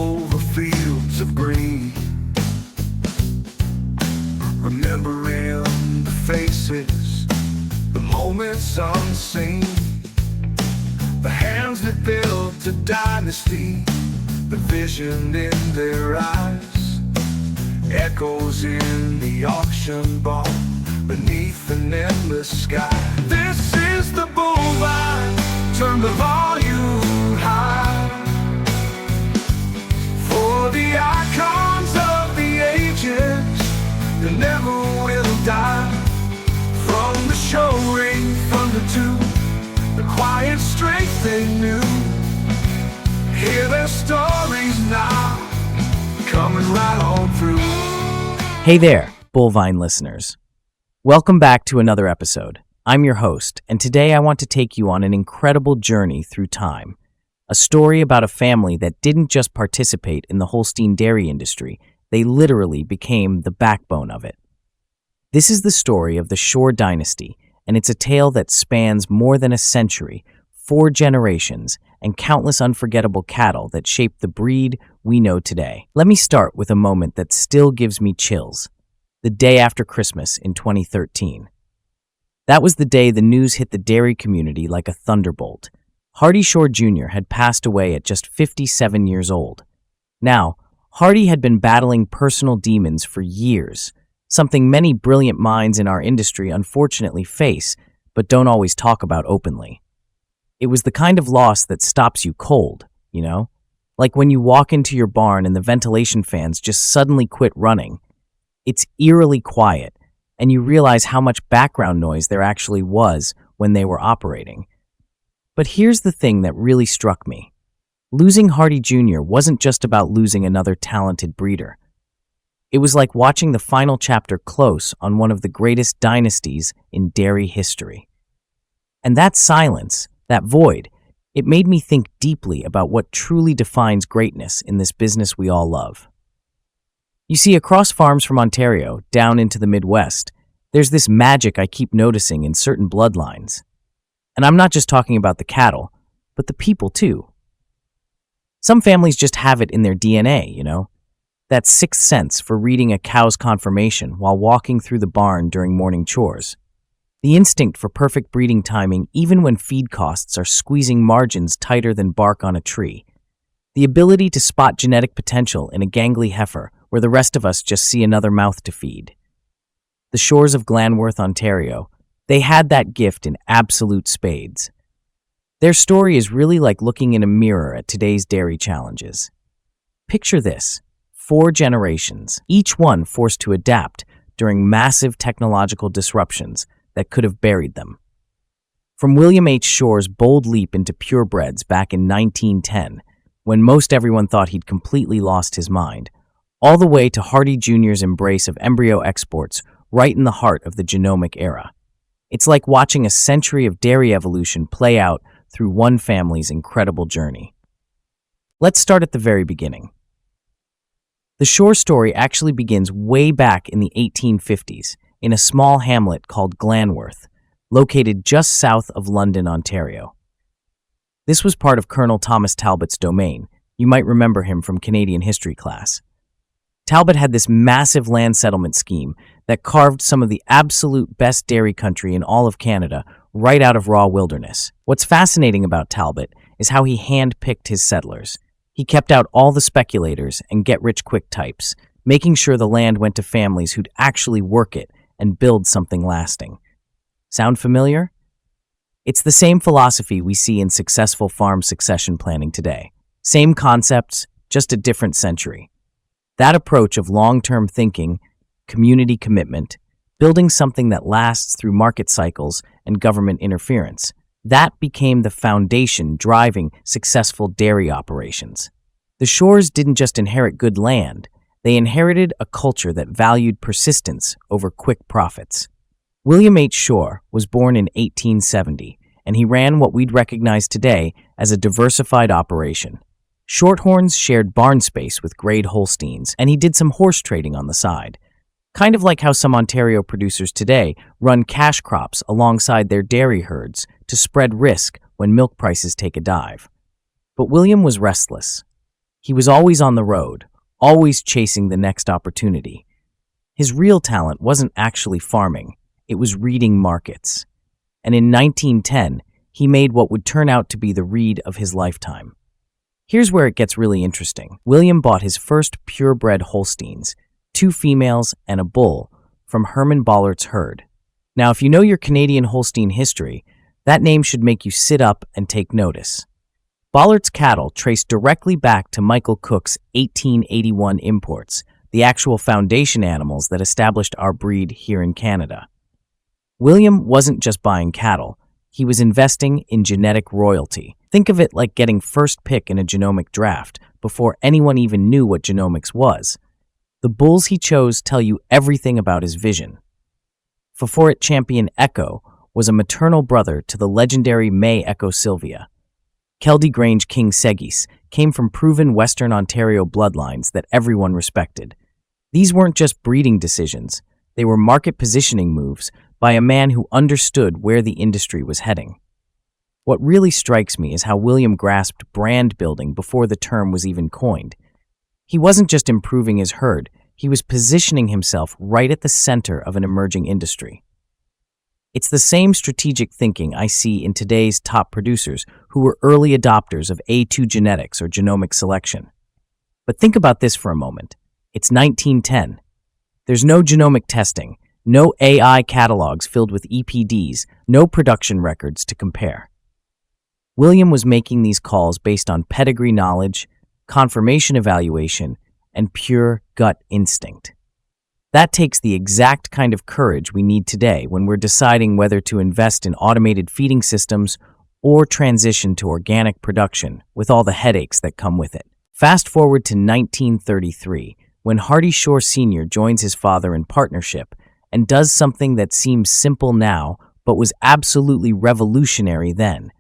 over fields of green, remembering the faces, the moments unseen, the hands that built a dynasty, the vision in their eyes, echoes in the auction barn beneath an endless sky. This is the bovine, turn the volume high, for the icons of the ages that never will die. From the show ring thunder to the quiet strength they knew, hear their stories now, coming right on through. Hey there, Bullvine listeners. Welcome back to another episode. I'm your host, and today I want to take you on an incredible journey through time. A story about a family that didn't just participate in the Holstein dairy industry, they literally became the backbone of it. This is the story of the Shore Dynasty, and it's a tale that spans more than a century, 4 generations, and countless unforgettable cattle that shaped the breed we know today. Let me start with a moment that still gives me chills. The day after Christmas in 2013. That was the day the news hit the dairy community like a thunderbolt. Hardy Shore Jr. had passed away at just 57 years old. Now, Hardy had been battling personal demons for years, something many brilliant minds in our industry unfortunately face, but don't always talk about openly. It was the kind of loss that stops you cold, you know? Like when you walk into your barn and the ventilation fans just suddenly quit running. It's eerily quiet, and you realize how much background noise there actually was when they were operating. But here's the thing that really struck me. Losing Hardy Jr. wasn't just about losing another talented breeder. It was like watching the final chapter close on one of the greatest dynasties in dairy history. And that silence, that void, it made me think deeply about what truly defines greatness in this business we all love. You see, across farms from Ontario down into the Midwest, there's this magic I keep noticing in certain bloodlines. And I'm not just talking about the cattle, but the people too. Some families just have it in their DNA, you know? That sixth sense for reading a cow's conformation while walking through the barn during morning chores. The instinct for perfect breeding timing even when feed costs are squeezing margins tighter than bark on a tree. The ability to spot genetic potential in a gangly heifer where the rest of us just see another mouth to feed. The Shores of Glanworth, Ontario, they had that gift in absolute spades. Their story is really like looking in a mirror at today's dairy challenges. Picture this, 4 generations, each one forced to adapt during massive technological disruptions that could have buried them. From William H. Shore's bold leap into purebreds back in 1910, when most everyone thought he'd completely lost his mind, all the way to Hardy Jr.'s embrace of embryo exports right in the heart of the genomic era. It's like watching a century of dairy evolution play out through one family's incredible journey. Let's start at the very beginning. The Shore story actually begins way back in the 1850s in a small hamlet called Glanworth, located just south of London, Ontario. This was part of Colonel Thomas Talbot's domain. You might remember him from Canadian history class. Talbot had this massive land settlement scheme that carved some of the absolute best dairy country in all of Canada right out of raw wilderness. What's fascinating about Talbot is how he hand-picked his settlers. He kept out all the speculators and get-rich-quick types, making sure the land went to families who'd actually work it and build something lasting. Sound familiar? It's the same philosophy we see in successful farm succession planning today. Same concepts, just a different century. That approach of long-term thinking, community commitment, building something that lasts through market cycles and government interference, that became the foundation driving successful dairy operations. The Shores didn't just inherit good land, they inherited a culture that valued persistence over quick profits. William H. Shore was born in 1870, and he ran what we'd recognize today as a diversified operation. Shorthorns shared barn space with grade Holsteins, and he did some horse trading on the side. Kind of like how some Ontario producers today run cash crops alongside their dairy herds to spread risk when milk prices take a dive. But William was restless. He was always on the road, always chasing the next opportunity. His real talent wasn't actually farming, it was reading markets. And in 1910, he made what would turn out to be the read of his lifetime. Here's where it gets really interesting. William bought his first purebred Holsteins, 2 females and a bull, from Herman Bollart's herd. Now, if you know your Canadian Holstein history, that name should make you sit up and take notice. Bollart's cattle traced directly back to Michael Cook's 1881 imports, the actual foundation animals that established our breed here in Canada. William wasn't just buying cattle, he was investing in genetic royalty. Think of it like getting first pick in a genomic draft before anyone even knew what genomics was. The bulls he chose tell you everything about his vision. Favorit champion Echo was a maternal brother to the legendary May Echo Sylvia. Keldy Grange King Segis came from proven Western Ontario bloodlines that everyone respected. These weren't just breeding decisions, they were market positioning moves by a man who understood where the industry was heading. What really strikes me is how William grasped brand building before the term was even coined. He wasn't just improving his herd, he was positioning himself right at the center of an emerging industry. It's the same strategic thinking I see in today's top producers who were early adopters of A2 genetics or genomic selection. But think about this for a moment. It's 1910. There's no genomic testing, no AI catalogs filled with EPDs, no production records to compare. William was making these calls based on pedigree knowledge, confirmation evaluation, and pure gut instinct. That takes the exact kind of courage we need today when we're deciding whether to invest in automated feeding systems or transition to organic production with all the headaches that come with it. Fast forward to 1933, when Hardy Shore Sr. joins his father in partnership and does something that seems simple now but was absolutely revolutionary then.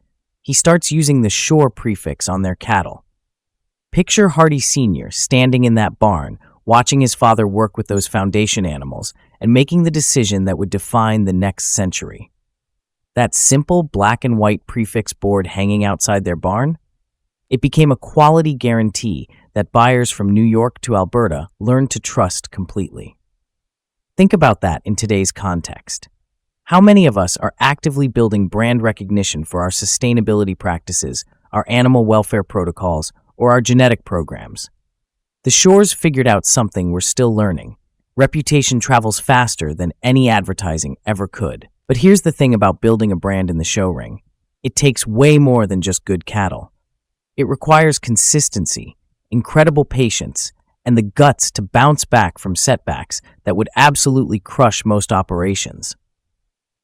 He starts using the Shore prefix on their cattle. Picture Hardy Sr. standing in that barn, watching his father work with those foundation animals and making the decision that would define the next century. That simple black and white prefix board hanging outside their barn? It became a quality guarantee that buyers from New York to Alberta learned to trust completely. Think about that in today's context. How many of us are actively building brand recognition for our sustainability practices, our animal welfare protocols, or our genetic programs? The Shores figured out something we're still learning. Reputation travels faster than any advertising ever could. But here's the thing about building a brand in the show ring. It takes way more than just good cattle. It requires consistency, incredible patience, and the guts to bounce back from setbacks that would absolutely crush most operations.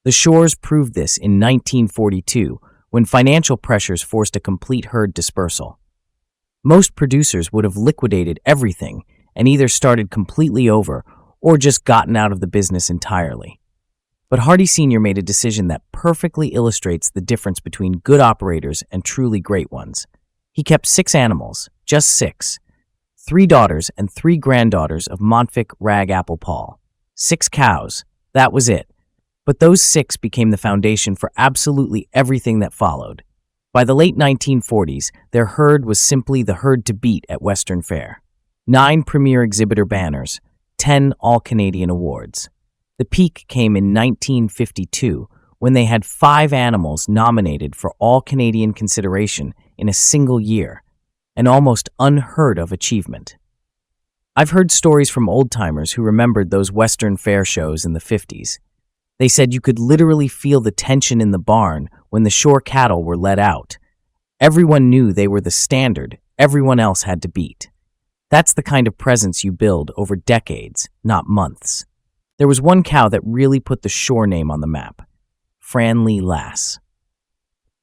The Shores proved this in 1942 when financial pressures forced a complete herd dispersal. Most producers would have liquidated everything and either started completely over or just gotten out of the business entirely. But Hardy Sr. made a decision that perfectly illustrates the difference between good operators and truly great ones. He kept 6 animals, just 6, 3 daughters and 3 granddaughters of Montfic Rag Apple Paul. 6 cows, that was it. But those 6 became the foundation for absolutely everything that followed. By the late 1940s, their herd was simply the herd to beat at Western Fair. 9 Premier Exhibitor banners, 10 All-Canadian awards. The peak came in 1952, when they had 5 animals nominated for All-Canadian consideration in a single year, an almost unheard-of achievement. I've heard stories from old-timers who remembered those Western Fair shows in the 50s. They said you could literally feel the tension in the barn when the Shore cattle were let out. Everyone knew they were the standard everyone else had to beat. That's the kind of presence you build over decades, not months. There was one cow that really put the Shore name on the map, Franley Lass.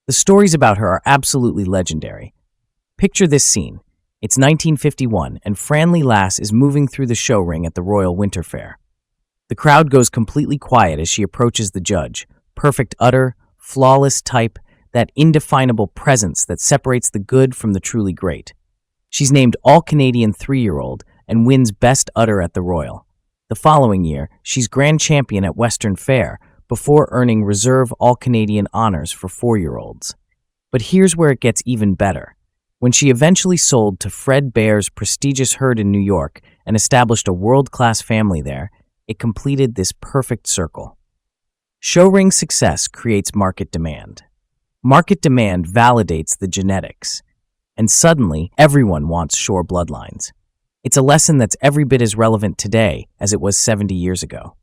The stories about her are absolutely legendary. Picture this scene. It's 1951, and Franley Lass is moving through the show ring at the Royal Winter Fair. The crowd goes completely quiet as she approaches the judge. Perfect udder, flawless type, that indefinable presence that separates the good from the truly great. She's named All-Canadian 3-year-old and wins Best Udder at the Royal. The following year, she's Grand Champion at Western Fair before earning Reserve All-Canadian honors for 4-year-olds. But here's where it gets even better. When she eventually sold to Fred Bear's prestigious herd in New York and established a world-class family there, it completed this perfect circle. Show ring success creates market demand. Market demand validates the genetics. And suddenly, everyone wants Shore bloodlines. It's a lesson that's every bit as relevant today as it was 70 years ago.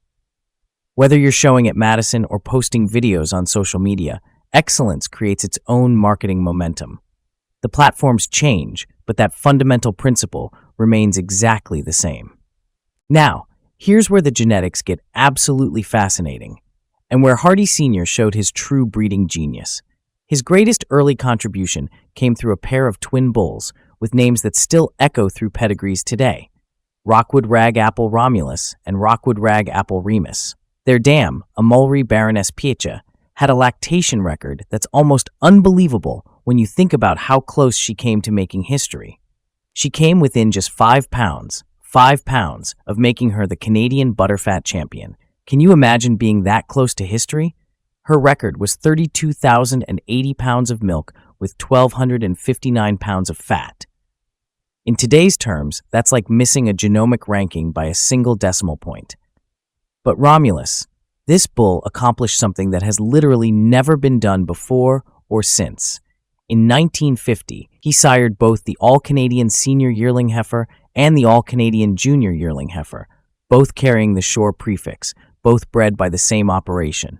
Whether you're showing at Madison or posting videos on social media, excellence creates its own marketing momentum. The platforms change, but that fundamental principle remains exactly the same. Now, here's where the genetics get absolutely fascinating, and where Hardy Sr. showed his true breeding genius. His greatest early contribution came through a pair of twin bulls with names that still echo through pedigrees today: Rockwood Rag-Apple Romulus and Rockwood Rag-Apple Remus. Their dam, a Mulry Baroness Piecha, had a lactation record that's almost unbelievable when you think about how close she came to making history. She came within just 5 pounds of making her the Canadian butterfat champion. Can you imagine being that close to history? Her record was 32,080 pounds of milk with 1,259 pounds of fat. In today's terms, that's like missing a genomic ranking by a single decimal point. But Romulus, this bull accomplished something that has literally never been done before or since. In 1950, he sired both the All-Canadian Senior Yearling Heifer and the All-Canadian Junior Yearling Heifer, both carrying the Shore prefix, both bred by the same operation.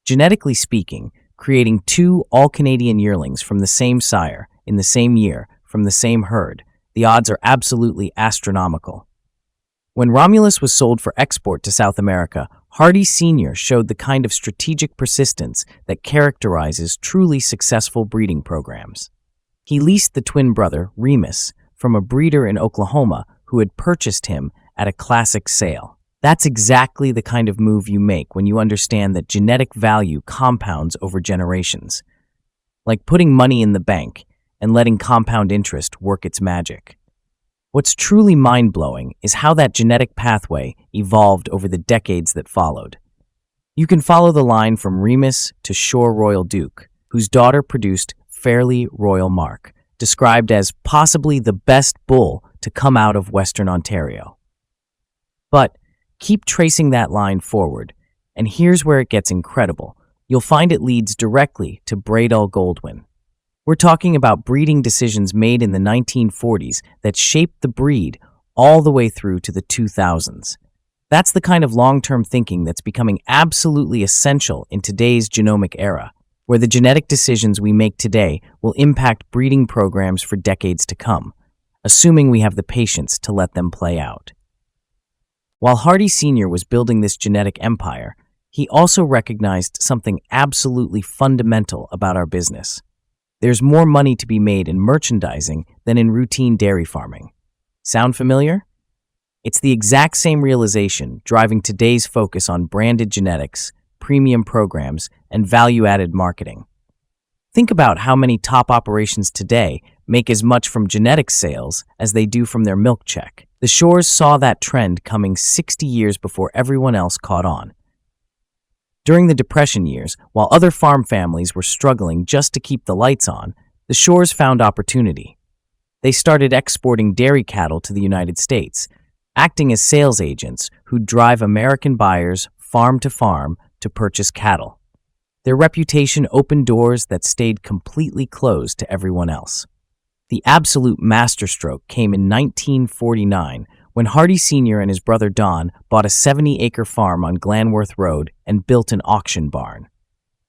Genetically speaking, creating 2 All-Canadian yearlings from the same sire in the same year from the same herd, the odds are absolutely astronomical. When Romulus was sold for export to South America, Hardy Sr. showed the kind of strategic persistence that characterizes truly successful breeding programs. He leased the twin brother, Remus, from a breeder in Oklahoma who had purchased him at a classic sale. That's exactly the kind of move you make when you understand that genetic value compounds over generations. Like putting money in the bank and letting compound interest work its magic. What's truly mind-blowing is how that genetic pathway evolved over the decades that followed. You can follow the line from Remus to Shore Royal Duke, whose daughter produced Fairly Royal Mark, described as possibly the best bull to come out of Western Ontario. But keep tracing that line forward, and here's where it gets incredible. You'll find it leads directly to Braedale Goldwyn. We're talking about breeding decisions made in the 1940s that shaped the breed all the way through to the 2000s. That's the kind of long-term thinking that's becoming absolutely essential in today's genomic era, where the genetic decisions we make today will impact breeding programs for decades to come, assuming we have the patience to let them play out. While Hardy Sr. was building this genetic empire, he also recognized something absolutely fundamental about our business. There's more money to be made in merchandising than in routine dairy farming. Sound familiar? It's the exact same realization driving today's focus on branded genetics, premium programs, and value-added marketing. Think about how many top operations today make as much from genetic sales as they do from their milk check. The Shores saw that trend coming 60 years before everyone else caught on. During the Depression years, while other farm families were struggling just to keep the lights on, the Shores found opportunity. They started exporting dairy cattle to the United States, acting as sales agents who drive American buyers farm to purchase cattle. Their reputation opened doors that stayed completely closed to everyone else. The absolute masterstroke came in 1949 when Hardy Sr. and his brother Don bought a 70-acre farm on Glanworth Road and built an auction barn.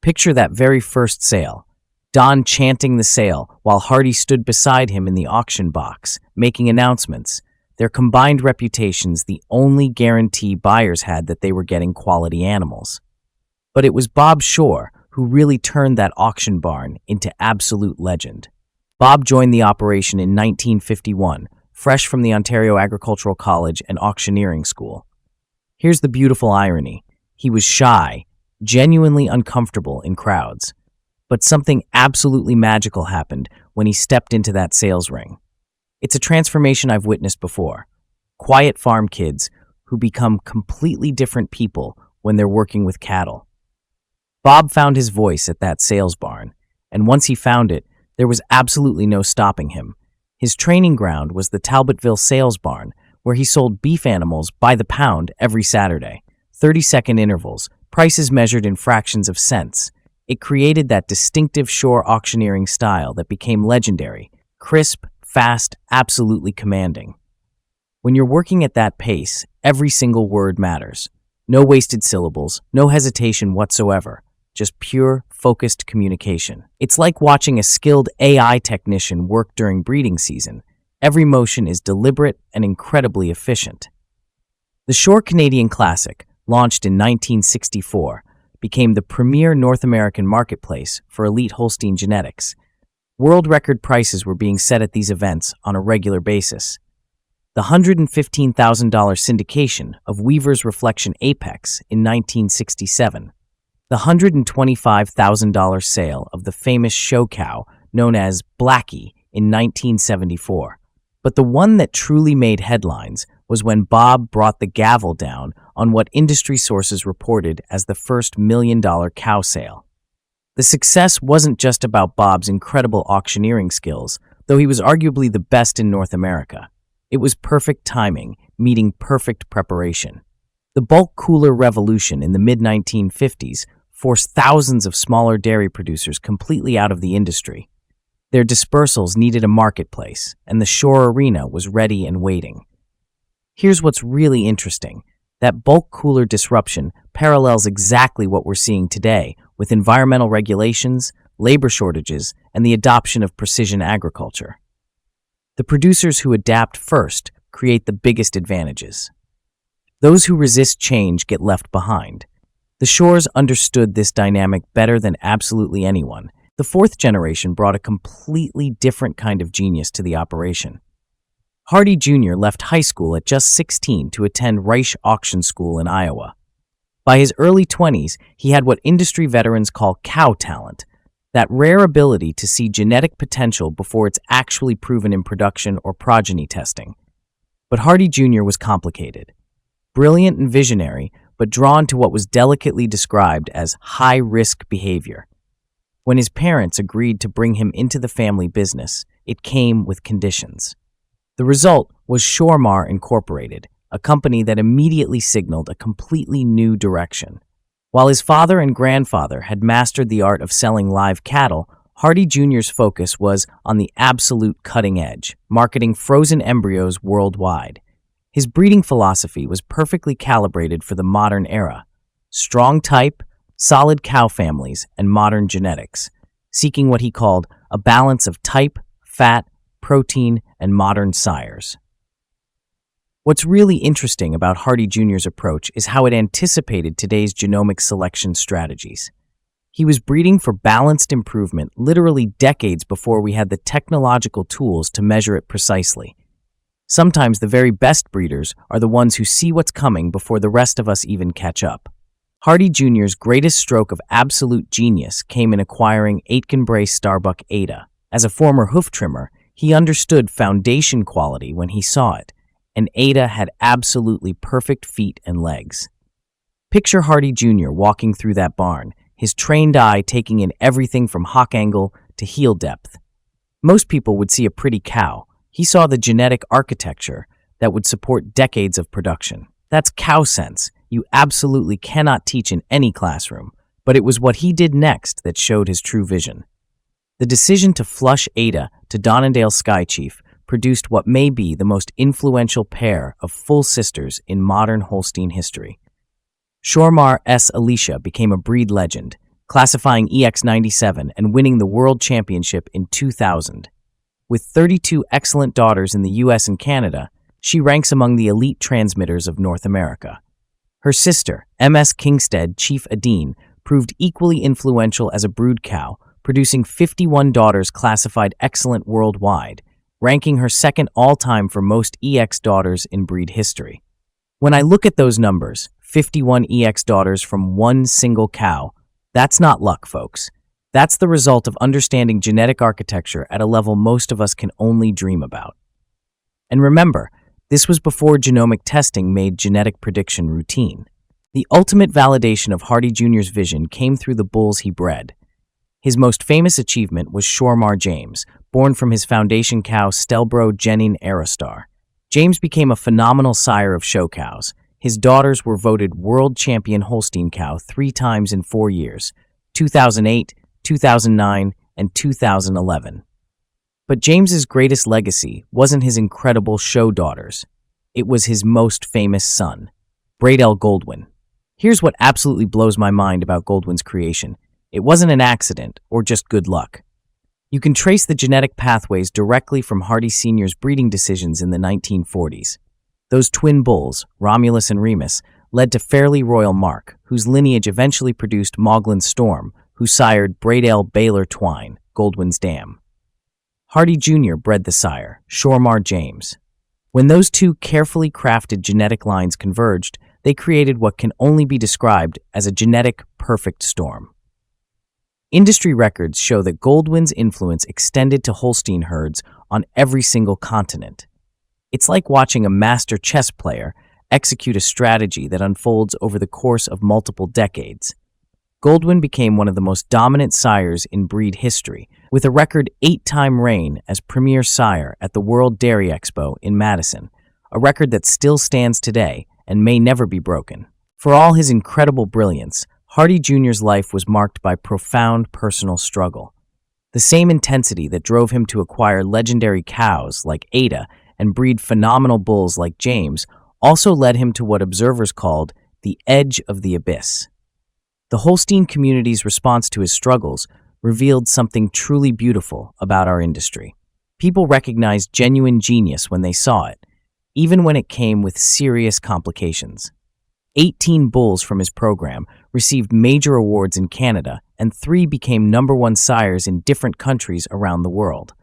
Picture that very first sale. Don chanting the sale while Hardy stood beside him in the auction box, making announcements. Their combined reputations the only guarantee buyers had that they were getting quality animals. But it was Bob Shore who really turned that auction barn into absolute legend. Bob joined the operation in 1951, fresh from the Ontario Agricultural College and Auctioneering School. Here's the beautiful irony. He was shy, genuinely uncomfortable in crowds. But something absolutely magical happened when he stepped into that sales ring. It's a transformation I've witnessed before. Quiet farm kids who become completely different people when they're working with cattle. Bob found his voice at that sales barn, and once he found it, There was absolutely no stopping him. His training ground was the Talbotville sales barn, where he sold beef animals by the pound every Saturday. 30-second intervals, prices measured in fractions of cents. It created that distinctive shore auctioneering style that became legendary, crisp, fast, absolutely commanding. When you're working at that pace, every single word matters. No wasted syllables, no hesitation whatsoever, just pure, focused communication. It's like watching a skilled AI technician work during breeding season. Every motion is deliberate and incredibly efficient. The Shore Canadian Classic, launched in 1964, became the premier North American marketplace for elite Holstein genetics. World record prices were being set at these events on a regular basis. The $115,000 syndication of Weaver's Reflection Apex in 1967, the $125,000 sale of the famous show cow known as Blackie in 1974. But the one that truly made headlines was when Bob brought the gavel down on what industry sources reported as the first $1 million cow sale. The success wasn't just about Bob's incredible auctioneering skills, though he was arguably the best in North America. It was perfect timing, meeting perfect preparation. The bulk cooler revolution in the mid-1950s forced thousands of smaller dairy producers completely out of the industry. Their dispersals needed a marketplace, and the Shore Arena was ready and waiting. Here's what's really interesting. That bulk cooler disruption parallels exactly what we're seeing today with environmental regulations, labor shortages, and the adoption of precision agriculture. The producers who adapt first create the biggest advantages. Those who resist change get left behind. The Shores understood this dynamic better than absolutely anyone. The fourth generation brought a completely different kind of genius to the operation. Hardy Jr. left high school at just 16 to attend ROIHow Auction School in Iowa. By his early 20s, he had what industry veterans call cow talent, that rare ability to see genetic potential before it's actually proven in production or progeny testing. But Hardy Jr. was complicated. Brilliant and visionary, but drawn to what was delicately described as high-risk behavior. When his parents agreed to bring him into the family business, it came with conditions. The result was Shoremar Incorporated, a company that immediately signaled a completely new direction. While his father and grandfather had mastered the art of selling live cattle, Hardy Jr.'s focus was on the absolute cutting edge, marketing frozen embryos worldwide. His breeding philosophy was perfectly calibrated for the modern era. Strong type, solid cow families, and modern genetics, seeking what he called a balance of type, fat, protein, and modern sires. What's really interesting about Hardy Jr.'s approach is how it anticipated today's genomic selection strategies. He was breeding for balanced improvement literally decades before we had the technological tools to measure it precisely. Sometimes the very best breeders are the ones who see what's coming before the rest of us even catch up. Hardy Jr.'s greatest stroke of absolute genius came in acquiring Aitkenbrae Starbuck Ada. As a former hoof trimmer, he understood foundation quality when he saw it, and Ada had absolutely perfect feet and legs. Picture Hardy Jr. walking through that barn, his trained eye taking in everything from hock angle to heel depth. Most people would see a pretty cow. He saw the genetic architecture that would support decades of production. That's cow sense you absolutely cannot teach in any classroom, but it was what he did next that showed his true vision. The decision to flush Ada to Donendale Sky Chief produced what may be the most influential pair of full sisters in modern Holstein history. Shoremar Alicia became a breed legend, classifying EX97 and winning the World Championship in 2000. With 32 excellent daughters in the US and Canada, she ranks among the elite transmitters of North America. Her sister, MS Kingstead Chief Adeen, proved equally influential as a brood cow, producing 51 daughters classified excellent worldwide, ranking her second all-time for most EX daughters in breed history. When I look at those numbers, 51 EX daughters from one single cow, that's not luck, folks. That's the result of understanding genetic architecture at a level most of us can only dream about. And remember, this was before genomic testing made genetic prediction routine. The ultimate validation of Hardy Jr.'s vision came through the bulls he bred. His most famous achievement was Shoremar James, born from his foundation cow Stelbro Genin Aerostar. James became a phenomenal sire of show cows. His daughters were voted world champion Holstein cow 3 times in 4 years, 2008, 2009, and 2011. But James's greatest legacy wasn't his incredible show daughters. It was his most famous son, Braedale Goldwyn. Here's what absolutely blows my mind about Goldwyn's creation. It wasn't an accident or just good luck. You can trace the genetic pathways directly from Hardy Sr.'s breeding decisions in the 1940s. Those twin bulls, Romulus and Remus, led to Fairly Royal Mark, whose lineage eventually produced Moglen Storm, who sired Braedale Baylor Twine, Goldwyn's dam. Hardy Jr. bred the sire, Shoremar James. When those two carefully crafted genetic lines converged, they created what can only be described as a genetic perfect storm. Industry records show that Goldwyn's influence extended to Holstein herds on every single continent. It's like watching a master chess player execute a strategy that unfolds over the course of multiple decades. Goldwyn became one of the most dominant sires in breed history, with a record 8-time reign as Premier Sire at the World Dairy Expo in Madison, a record that still stands today and may never be broken. For all his incredible brilliance, Hardy Jr.'s life was marked by profound personal struggle. The same intensity that drove him to acquire legendary cows like Ada and breed phenomenal bulls like James also led him to what observers called the edge of the abyss. The Holstein community's response to his struggles revealed something truly beautiful about our industry. People recognized genuine genius when they saw it, even when it came with serious complications. 18 bulls from his program received major awards in Canada, and 3 became #1 sires in different countries around the world.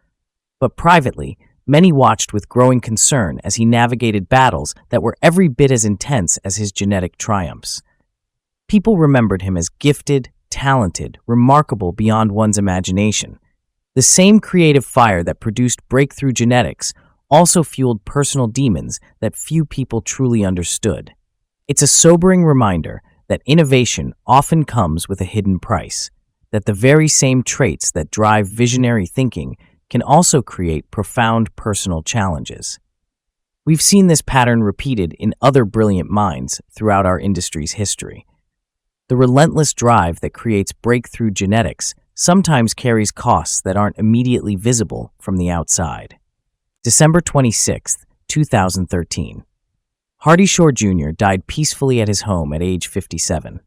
But privately, many watched with growing concern as he navigated battles that were every bit as intense as his genetic triumphs. People remembered him as gifted, talented, remarkable beyond one's imagination. The same creative fire that produced breakthrough genetics also fueled personal demons that few people truly understood. It's a sobering reminder that innovation often comes with a hidden price, that the very same traits that drive visionary thinking can also create profound personal challenges. We've seen this pattern repeated in other brilliant minds throughout our industry's history. The relentless drive that creates breakthrough genetics sometimes carries costs that aren't immediately visible from the outside. December 26, 2013. Hardy Shore Jr. died peacefully at his home at age 57.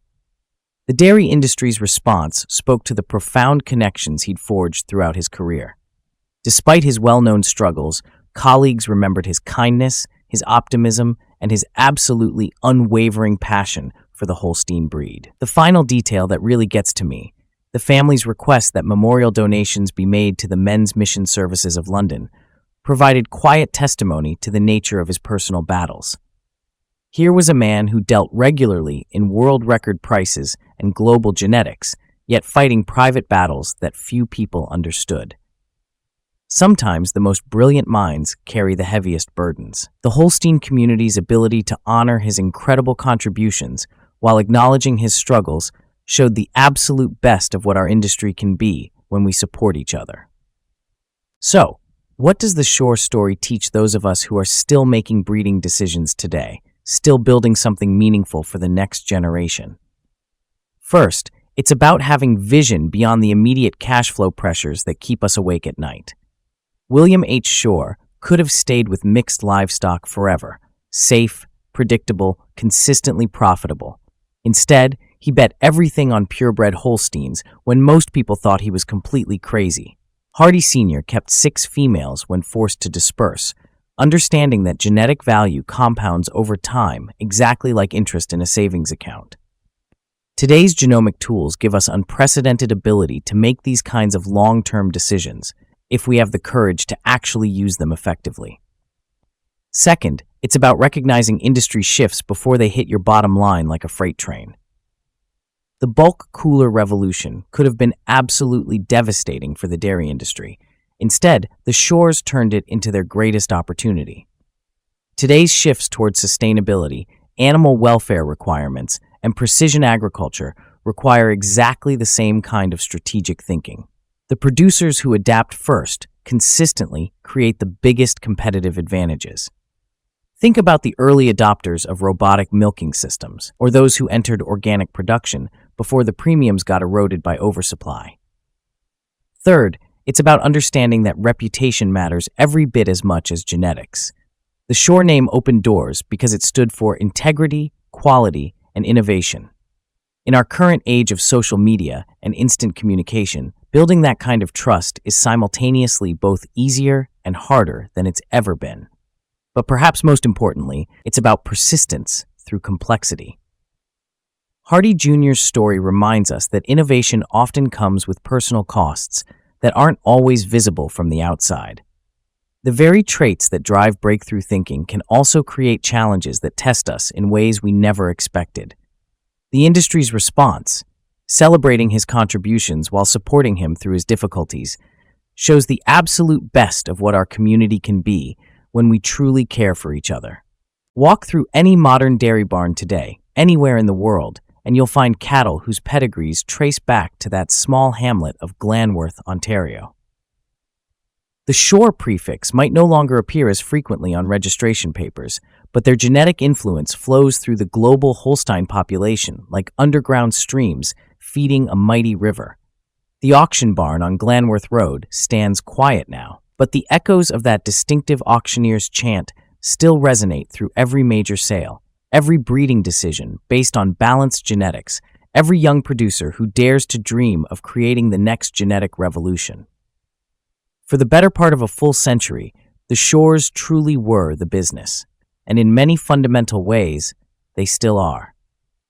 The dairy industry's response spoke to the profound connections he'd forged throughout his career. Despite his well-known struggles, colleagues remembered his kindness, his optimism, and his absolutely unwavering passion for the Holstein breed. The final detail that really gets to me, the family's request that memorial donations be made to the Men's Mission Services of London, provided quiet testimony to the nature of his personal battles. Here was a man who dealt regularly in world record prices and global genetics, yet fighting private battles that few people understood. Sometimes the most brilliant minds carry the heaviest burdens. The Holstein community's ability to honor his incredible contributions while acknowledging his struggles showed the absolute best of what our industry can be when we support each other. So, what does the Shore story teach those of us who are still making breeding decisions today, still building something meaningful for the next generation? First, it's about having vision beyond the immediate cash flow pressures that keep us awake at night. William H. Shore could have stayed with mixed livestock forever, safe, predictable, consistently profitable. Instead, he bet everything on purebred Holsteins when most people thought he was completely crazy. Hardy Sr. kept 6 females when forced to disperse, understanding that genetic value compounds over time exactly like interest in a savings account. Today's genomic tools give us unprecedented ability to make these kinds of long-term decisions if we have the courage to actually use them effectively. Second, it's about recognizing industry shifts before they hit your bottom line like a freight train. The bulk cooler revolution could have been absolutely devastating for the dairy industry. Instead, the Shores turned it into their greatest opportunity. Today's shifts towards sustainability, animal welfare requirements, and precision agriculture require exactly the same kind of strategic thinking. The producers who adapt first consistently create the biggest competitive advantages. Think about the early adopters of robotic milking systems, or those who entered organic production before the premiums got eroded by oversupply. Third, it's about understanding that reputation matters every bit as much as genetics. The Shore name opened doors because it stood for integrity, quality, and innovation. In our current age of social media and instant communication, building that kind of trust is simultaneously both easier and harder than it's ever been. But perhaps most importantly, it's about persistence through complexity. Hardy Jr.'s story reminds us that innovation often comes with personal costs that aren't always visible from the outside. The very traits that drive breakthrough thinking can also create challenges that test us in ways we never expected. The industry's response, celebrating his contributions while supporting him through his difficulties, shows the absolute best of what our community can be when we truly care for each other. Walk through any modern dairy barn today, anywhere in the world, and you'll find cattle whose pedigrees trace back to that small hamlet of Glanworth, Ontario. The Shore prefix might no longer appear as frequently on registration papers, but their genetic influence flows through the global Holstein population like underground streams feeding a mighty river. The auction barn on Glanworth Road stands quiet now, but the echoes of that distinctive auctioneer's chant still resonate through every major sale, every breeding decision based on balanced genetics, every young producer who dares to dream of creating the next genetic revolution. For the better part of a full century, the Shores truly were the business, and in many fundamental ways, they still are.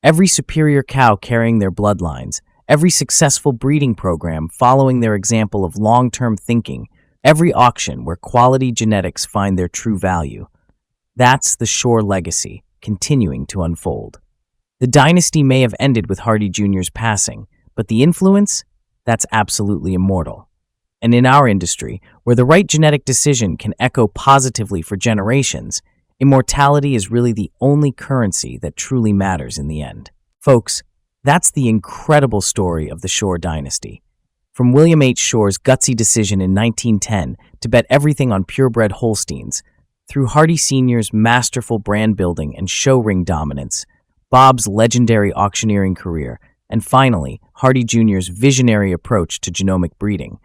Every superior cow carrying their bloodlines, every successful breeding program following their example of long-term thinking, every auction where quality genetics find their true value. That's the Shore legacy, continuing to unfold. The dynasty may have ended with Hardy Jr.'s passing, but the influence, that's absolutely immortal. And in our industry, where the right genetic decision can echo positively for generations, immortality is really the only currency that truly matters in the end. Folks, that's the incredible story of the Shore dynasty. From William H. Shore's gutsy decision in 1910 to bet everything on purebred Holsteins, through Hardy Sr.'s masterful brand building and show ring dominance, Bob's legendary auctioneering career, and finally, Hardy Jr.'s visionary approach to genomic breeding,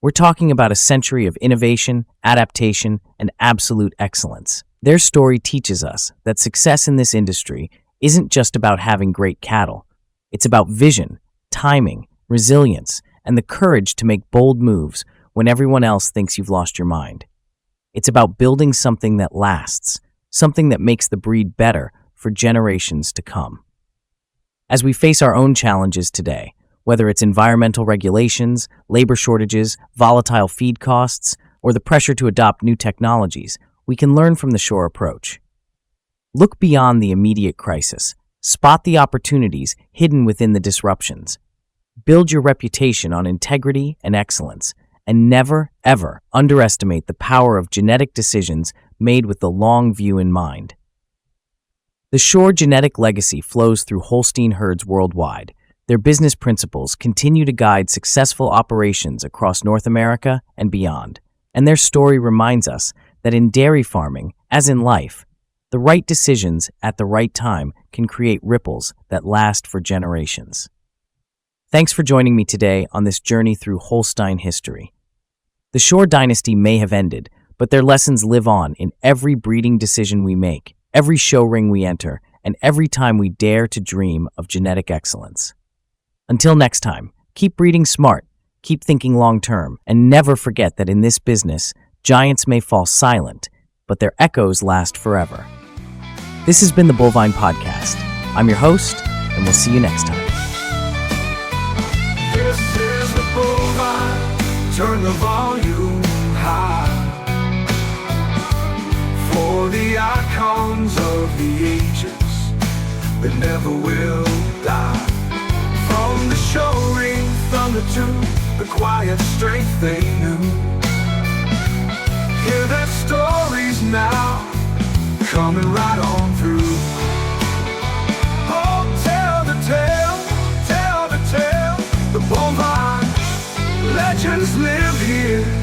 we're talking about a century of innovation, adaptation, and absolute excellence. Their story teaches us that success in this industry isn't just about having great cattle. It's about vision, timing, resilience, and the courage to make bold moves when everyone else thinks you've lost your mind. It's about building something that lasts, something that makes the breed better for generations to come. As we face our own challenges today, whether it's environmental regulations, labor shortages, volatile feed costs, or the pressure to adopt new technologies, we can learn from the Shore approach. Look beyond the immediate crisis. Spot the opportunities hidden within the disruptions. Build your reputation on integrity and excellence, and never, ever underestimate the power of genetic decisions made with the long view in mind. The Shore genetic legacy flows through Holstein herds worldwide. Their business principles continue to guide successful operations across North America and beyond. And their story reminds us that in dairy farming, as in life, the right decisions at the right time can create ripples that last for generations. Thanks for joining me today on this journey through Holstein history. The Shore dynasty may have ended, but their lessons live on in every breeding decision we make, every show ring we enter, and every time we dare to dream of genetic excellence. Until next time, keep breeding smart, keep thinking long-term, and never forget that in this business, giants may fall silent, but their echoes last forever. This has been the Bovine Podcast. I'm your host, and we'll see you next time. This is the Bovine, turn the volume high. For the icons of the ages that never will die. From the show ring thunder to the quiet strength they knew. Hear their stories now, coming right on through. Oh, tell the tale, tell legends live here.